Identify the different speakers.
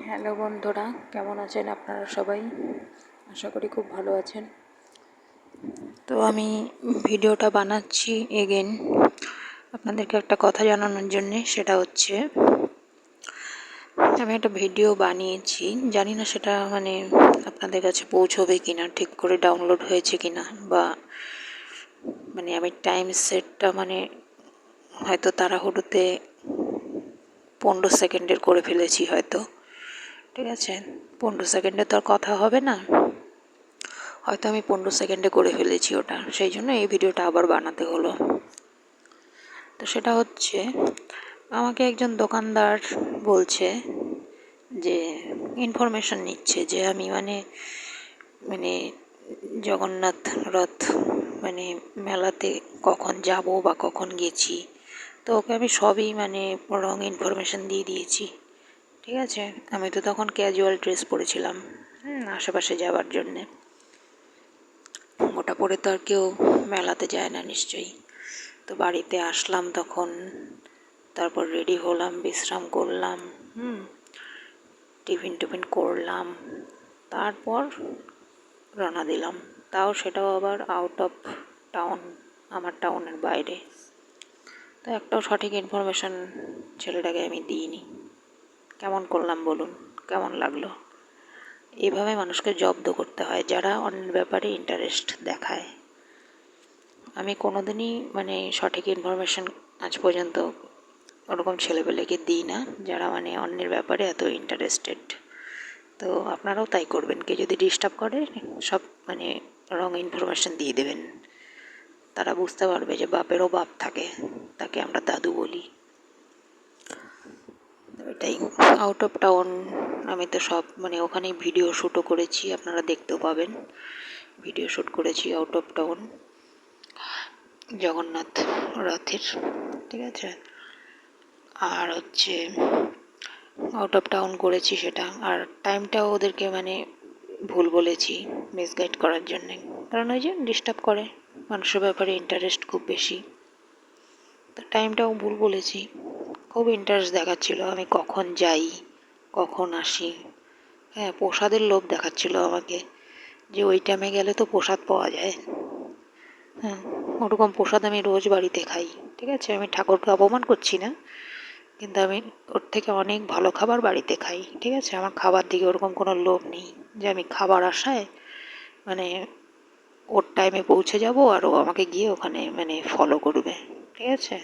Speaker 1: Hello বন্ধুরা, কেমন আছেন আপনারা সবাই? আশা করি খুব ভালো আছেন। তো আমি ভিডিওটা বানাচ্ছি এগেন আপনাদেরকে একটা কথা জানানোর জন্যে। সেটা হচ্ছে, আমি একটা ভিডিও বানিয়েছি, জানি না সেটা আপনাদের কাছে পৌঁছবে কিনা, ঠিক করে ডাউনলোড হয়েছে কিনা, বা আমি টাইম সেটটা হয়তো তাড়াহুড়োতে 15 সেকেন্ডের করে ফেলেছি হয়তো। ঠিক আছে, 15 সেকেন্ডে তো আর কথা হবে না, হয়তো আমি 15 সেকেন্ডে করে ফেলেছি ওটা, সেই জন্য এই ভিডিওটা আবার বানাতে হলো। তো সেটা হচ্ছে, আমাকে একজন দোকানদার বলছে যে ইনফরমেশন নিচ্ছে যে আমি জগন্নাথ রথ মেলাতে কখন যাব বা কখন গেছি। তো ওকে আমি সবই রং ইনফরমেশন দিয়ে দিয়েছি। ঠিক আছে, আমি তো তখন ক্যাজুয়াল ড্রেস পরেছিলাম আশেপাশে যাওয়ার জন্যে। ওটা পরে তো আর কেউ মেলাতে যায় না নিশ্চয়ই। তো বাড়িতে আসলাম তখন, তারপর রেডি হলাম, বিশ্রাম করলাম, টিফিন করলাম, তারপর রওনা দিলাম। তাও সেটাও আবার আউট অফ টাউন, আমার টাউনের বাইরে। তো একটাও সঠিক ইনফরমেশন ছেলেটাকে আমি দিইনি। কেমন করলাম বলুন? কেমন লাগলো? এইভাবে মানুষকে জব্দ করতে হয় যারা অন্যের ব্যাপারে ইন্টারেস্ট দেখায়। আমি কোনোদিনই সঠিক ইনফরমেশন আজ পর্যন্ত ওরকম ছেলেপেলেকে দিই না যারা অন্যের ব্যাপারে এত ইন্টারেস্টেড। তো আপনারাও তাই করবেন। কেউ যদি ডিস্টার্ব করে, সব রং ইনফরমেশন দিয়ে দেবেন। তারা বুঝতে পারবে যে বাপেরও বাপ থাকে, তাকে আমরা দাদু বলি। এটাই আউট অফ টাউন। আমি তো সব ওখানেই ভিডিও শ্যুটও করেছি, আপনারা দেখতেও পাবেন। ভিডিও শ্যুট করেছি আউট অফ টাউন জগন্নাথ রথের। ঠিক আছে, আর হচ্ছে আউট অফ টাউন করেছি সেটা। আর টাইমটাও ওদেরকে ভুল বলেছি মিসগাইড করার জন্যে, কারণ ওই যে ডিস্টার্ব করে, মানুষের ব্যাপারে ইন্টারেস্ট খুব বেশি। তো টাইমটাও ভুল বলেছি। খুব ইন্টারেস্ট দেখাচ্ছিল আমি কখন যাই, কখন আসি। হ্যাঁ, প্রসাদের লোভ দেখাচ্ছিল আমাকে, যে ওই টাইমে গেলে তো প্রসাদ পাওয়া যায়। হ্যাঁ, ওরকম প্রসাদ আমি রোজ বাড়িতে খাই। ঠিক আছে, আমি ঠাকুরকে অপমান করছি না, কিন্তু আমি ওর থেকে অনেক ভালো খাবার বাড়িতে খাই। ঠিক আছে, আমার খাবার দিকে ওরকম কোনো লোভ নেই যে আমি খাবার আশায় ওর টাইমে পৌঁছে যাব আর ও আমাকে গিয়ে ওখানে ফলো করবে। ঠিক আছে।